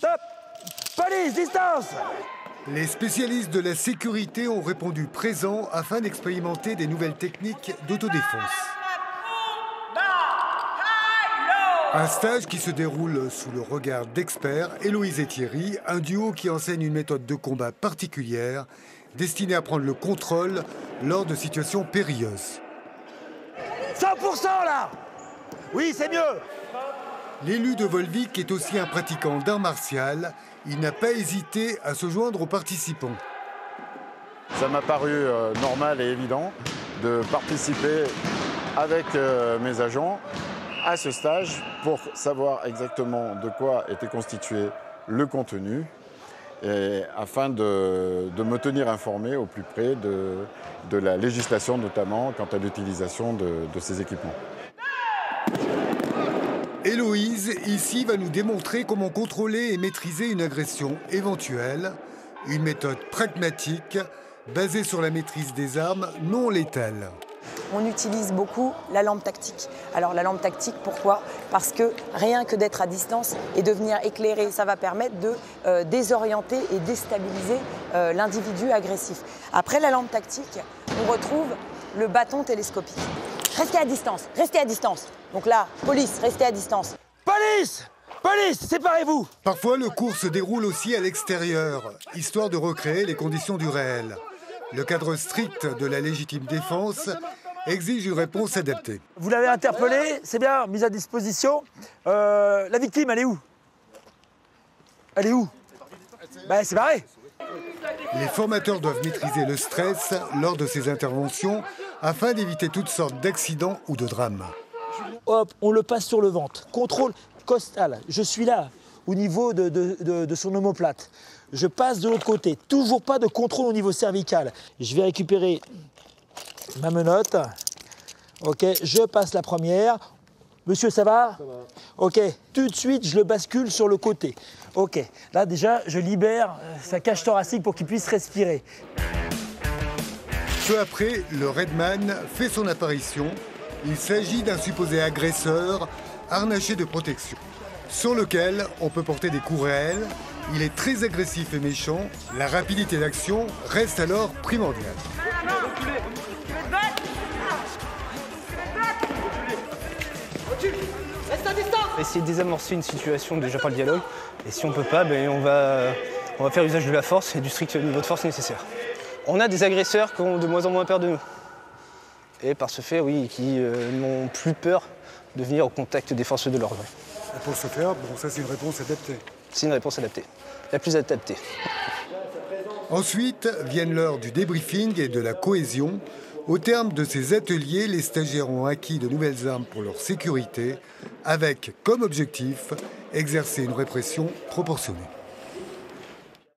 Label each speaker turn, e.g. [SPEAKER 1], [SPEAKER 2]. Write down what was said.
[SPEAKER 1] Stop! Police, distance!
[SPEAKER 2] Les spécialistes de la sécurité ont répondu présents afin d'expérimenter des nouvelles techniques d'autodéfense. Un stage qui se déroule sous le regard d'experts, Héloïse et Thierry, un duo qui enseigne une méthode de combat particulière destinée à prendre le contrôle lors de situations périlleuses.
[SPEAKER 1] 100% là! Oui, c'est mieux!
[SPEAKER 2] L'élu de Volvic est aussi un pratiquant d'art martial. Il n'a pas hésité à se joindre aux participants.
[SPEAKER 3] Ça m'a paru normal et évident de participer avec mes agents à ce stage pour savoir exactement de quoi était constitué le contenu et afin de me tenir informé au plus près de la législation, notamment quant à l'utilisation de ces équipements.
[SPEAKER 2] Héloïse, ici, va nous démontrer comment contrôler et maîtriser une agression éventuelle, une méthode pragmatique basée sur la maîtrise des armes non létales.
[SPEAKER 4] On utilise beaucoup la lampe tactique. Alors la lampe tactique, pourquoi? Parce que rien que d'être à distance et de venir éclairer, ça va permettre de désorienter et déstabiliser l'individu agressif. Après la lampe tactique, on retrouve le bâton télescopique. Restez à distance, restez à distance. Donc là, police, restez à distance.
[SPEAKER 1] Police! Police, séparez-vous!
[SPEAKER 2] Parfois, le cours se déroule aussi à l'extérieur, histoire de recréer les conditions du réel. Le cadre strict de la légitime défense exige une réponse adaptée.
[SPEAKER 1] Vous l'avez interpellé, c'est bien, mise à disposition. La victime, elle est où? Elle est où? Ben, c'est barré.
[SPEAKER 2] Les formateurs doivent maîtriser le stress lors de ces interventions afin d'éviter toutes sortes d'accidents ou de drames.
[SPEAKER 1] Hop, on le passe sur le ventre. Contrôle costal. Je suis là, au niveau de son omoplate. Je passe de l'autre côté. Toujours pas de contrôle au niveau cervical. Je vais récupérer ma menotte. Ok, je passe la première. Monsieur, ça va? Ça va. Ok, tout de suite, je le bascule sur le côté. Ok, là déjà, je libère sa cage thoracique pour qu'il puisse respirer.
[SPEAKER 2] Peu après, le Redman fait son apparition. Il s'agit d'un supposé agresseur harnaché de protection, sur lequel on peut porter des coups réels. Il est très agressif et méchant. La rapidité d'action reste alors primordiale.
[SPEAKER 5] Essayer de désamorcer une situation déjà par le dialogue. Et si on ne peut pas, ben on va faire usage de la force et du strict niveau de force nécessaire. On a des agresseurs qui ont de moins en moins peur de nous. Et par ce fait, oui, qui n'ont plus peur de venir au contact des forces de l'ordre.
[SPEAKER 2] Et pour ce faire, ça c'est une réponse adaptée.
[SPEAKER 5] C'est une réponse adaptée, la plus adaptée.
[SPEAKER 2] Ensuite viennent l'heure du débriefing et de la cohésion. Au terme de ces ateliers, les stagiaires ont acquis de nouvelles armes pour leur sécurité, avec comme objectif exercer une répression proportionnée.